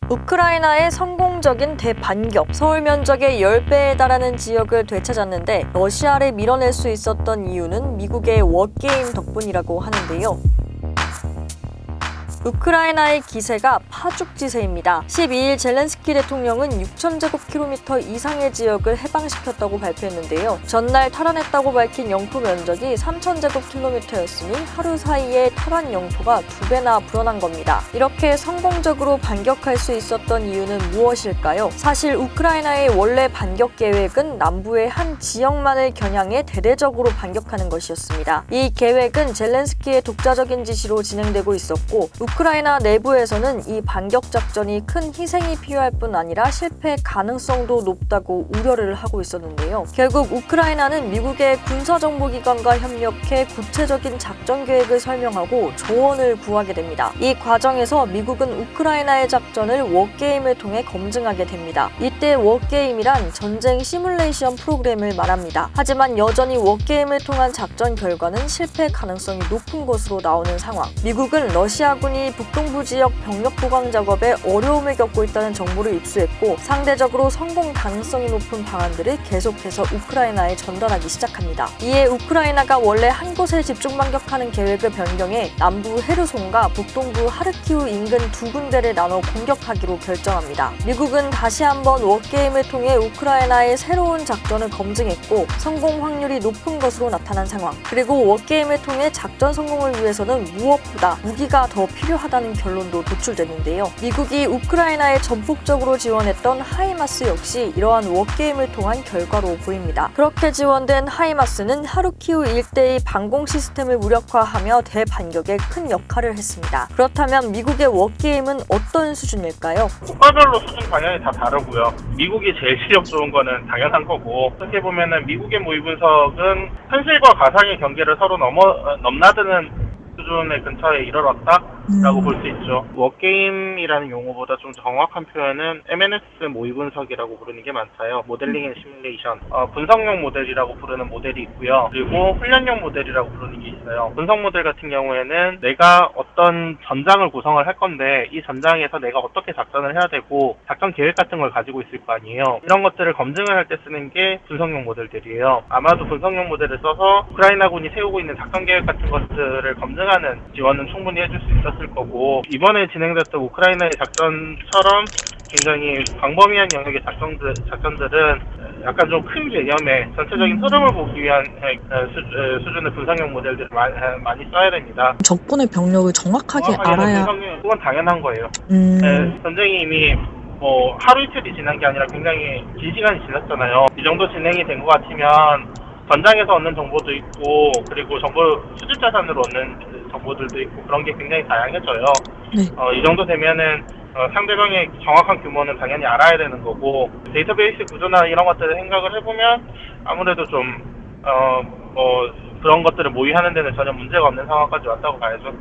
우크라이나의 성공적인 대반격, 서울 면적의 10배에 달하는 지역을 되찾았는데 러시아를 밀어낼 수 있었던 이유는 미국의 워게임 덕분이라고 하는데요. 우크라이나의 기세가 파죽지세입니다. 12일 젤렌스키 대통령은 6,000제곱킬로미터 이상의 지역을 해방시켰다고 발표했는데요. 전날 탈환했다고 밝힌 영토 면적이 3,000제곱킬로미터였으니 하루 사이에 탈환 영토가 2배나 불어난 겁니다. 이렇게 성공적으로 반격할 수 있었던 이유는 무엇일까요? 사실 우크라이나의 원래 반격 계획은 남부의 한 지역만을 겨냥해 대대적으로 반격하는 것이었습니다. 이 계획은 젤렌스키의 독자적인 지시로 진행되고 있었고 우크라이나 내부에서는 이 반격 작전이 큰 희생이 필요할 뿐 아니라 실패 가능성도 높다고 우려를 하고 있었는데요. 결국 우크라이나는 미국의 군사정보기관과 협력해 구체적인 작전 계획을 설명하고 조언을 구하게 됩니다. 이 과정에서 미국은 우크라이나의 작전을 워게임을 통해 검증하게 됩니다. 이때 워게임이란 전쟁 시뮬레이션 프로그램을 말합니다. 하지만 여전히 워게임을 통한 작전 결과는 실패 가능성이 높은 것으로 나오는 상황. 미국은 러시아군이 북동부 지역 병력 보강 작업에 어려움을 겪고 있다는 정보를 입수했고 상대적으로 성공 가능성이 높은 방안들을 계속해서 우크라이나에 전달하기 시작합니다. 이에 우크라이나가 원래 한 곳에 집중 반격하는 계획을 변경해 남부 헤르손과 북동부 하르키우 인근 두 군데를 나눠 공격하기로 결정합니다. 미국은 다시 한번 워게임을 통해 우크라이나의 새로운 작전을 검증했고 성공 확률이 높은 것으로 나타난 상황. 그리고 워게임을 통해 작전 성공을 위해서는 무엇보다 무기가 더 필요하다는 결론도 도출되는데요. 미국이 우크라이나에 전폭적으로 지원했던 하이마스 역시 이러한 워게임을 통한 결과로 보입니다. 그렇게 지원된 하이마스는 하르키우 일대의 방공 시스템을 무력화하며 대반격에 큰 역할을 했습니다. 그렇다면 미국의 워게임은 어떤 수준일까요? 국가별로 수준 방향이 다 다르고요. 미국이 제일 실력 좋은 거는 당연한 거고 어떻게 보면은 미국의 모의 분석은 현실과 가상의 경계를 서로 넘나드는 수준의 근처에 이르렀다라고 볼 수 있죠. 워게임이라는 용어보다 좀 정확한 표현은 MNS 모의 분석이라고 부르는 게 많아요. 모델링 앤 시뮬레이션. 분석용 모델이라고 부르는 모델이 있고요. 그리고 훈련용 모델이라고 부르는 게 있어요. 분석 모델 같은 경우에는 내가 어떤 전장을 구성을 할 건데 이 전장에서 내가 어떻게 작전을 해야 되고 작전 계획 같은 걸 가지고 있을 거 아니에요. 이런 것들을 검증을 할 때 쓰는 게 분석용 모델들이에요. 아마도 분석용 모델을 써서 우크라이나군이 세우고 있는 작전 계획 같은 것들을 검증하는 지원은 충분히 해줄 수 있었을 거고 이번에 진행됐던 우크라이나의 작전처럼 굉장히 광범위한 영역의 작전들은 약간 좀 큰 개념의 전체적인 흐름을 보기 위한 수준의 분석용 모델들을 많이 써야 됩니다. 적군의 병력을 정확하게 알아야 그건 당연한 거예요. 전쟁이 이미 하루 이틀이 지난 게 아니라 굉장히 긴 시간이 지났잖아요. 이 정도 진행이 된 것 같으면 전장에서 얻는 정보도 있고 그리고 정보 수집 자산으로 얻는 정보들도 있고 그런 게 굉장히 다양해져요. 네. 이 정도 되면은 상대방의 정확한 규모는 당연히 알아야 되는 거고 데이터베이스 구조나 이런 것들을 생각을 해보면 아무래도 좀 그런 것들을 모의하는 데는 전혀 문제가 없는 상황까지 왔다고 봐야죠.